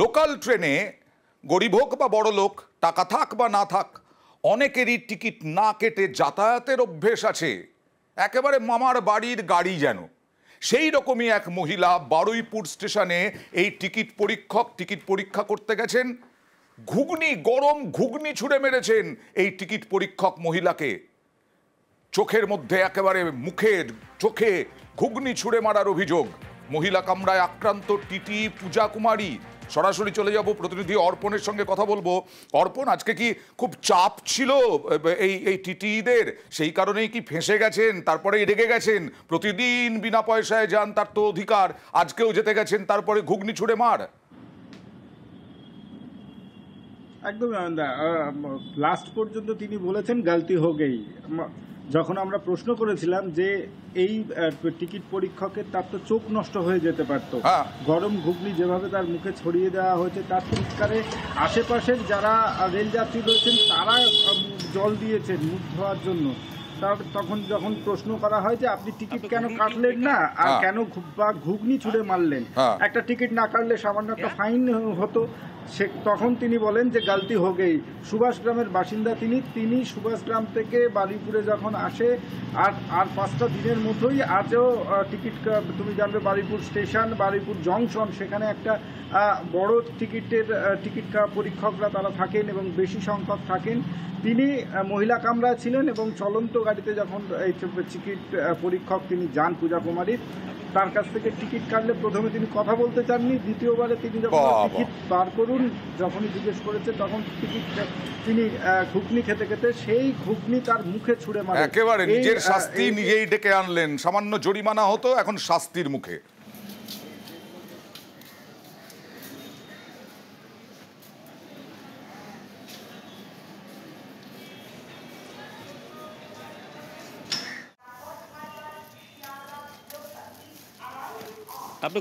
Local ট্রেনে গরিব হোক বা বড় লোক, টাকা থাক বা না থাক, অনেকেরই টিকিট না কেটে যাতায়াতের অভ্যেস আছে, একেবারে মামার বাড়ির গাড়ি যেন। সেই রকমই এক মহিলা বারুইপুর স্টেশনে এই টিকিট পরীক্ষা করতে গেছেন। গরম ঘুগনি ছুঁড়ে মেরেছেন এই টিকিট পরীক্ষক মহিলাকে। চোখের মধ্যে একেবারে চোখে ঘুগনি ছুঁড়ে মারার অভিযোগ। মহিলা কামড়ায় আক্রান্ত টিটি পূজা কুমারী। সরাসরি চলে যাব প্রতিনিধি অর্পণের সঙ্গে কথা বলবো। অর্পণ, আজকে কি খুব চাপ ছিল এই টিটিদের? সেই কারণেই কি ফেঁসে গেছেন, তারপরে রেগে গেছেন? প্রতিদিন বিনা পয়সায় যান, তার তো অধিকার, আজকেও যেতে গেছেন, তারপরে ঘুগনি ছুঁড়ে মার। একদম লাস্ট পর্যন্ত তিনি বলেছেন গলতি হো গেই। যখন আমরা প্রশ্ন করেছিলাম যে এই টিকিট পরীক্ষকের, তার তো চোখ নষ্ট হয়ে যেতে পারত। গরম ঘুগনি যেভাবে তার মুখে ছড়িয়ে দেওয়া হয়েছে, তার চিৎকারে আশেপাশের যারা রেলযাত্রী রয়েছেন তারা জল দিয়েছেন মুখ ধোয়ার জন্য। তখন যখন প্রশ্ন করা হয় যে আপনি টিকিট কেন কাটলেন না আর কেন ঘুগনি ছুঁড়ে মারলেন, একটা টিকিট না কাটলে সামান্য একটা ফাইন হতো, তখন তিনি বলেন যে গলতি হো গেই। সুভাষগ্রামের বাসিন্দা তিনি সুভাষগ্রাম থেকে বারুইপুরে যখন আসে আর 5টা দিনের মধ্যেই আজও টিকিট, তুমি জানবে বারুইপুর স্টেশন, বারুইপুর জংশন, সেখানে একটা বড় টিকিট পরীক্ষকরা তারা থাকেন এবং বেশি সংখ্যক থাকেন। তিনি মহিলা কামরায় ছিলেন এবং চলন্ত গাড়িতে যখন এই টিকিট পরীক্ষক তিনি যান পূজা কুমারী, তার কাছ থেকে টিকিট কাটলে প্রথমে তিনি কথা বলতে চাননি, দ্বিতীয়বারে তিনি যখন টিকিট বার করুন যখনই জিজ্ঞেস করেছে তখন তিনি ঘুগনি খেতে খেতে সেই ঘুগনি তার মুখে ছুঁড়ে মারেন। একেবারে নিজের শাস্তি নিজেই ডেকে আনলেন। সামান্য জরিমানা হতো, এখন শাস্তির মুখে। আপনি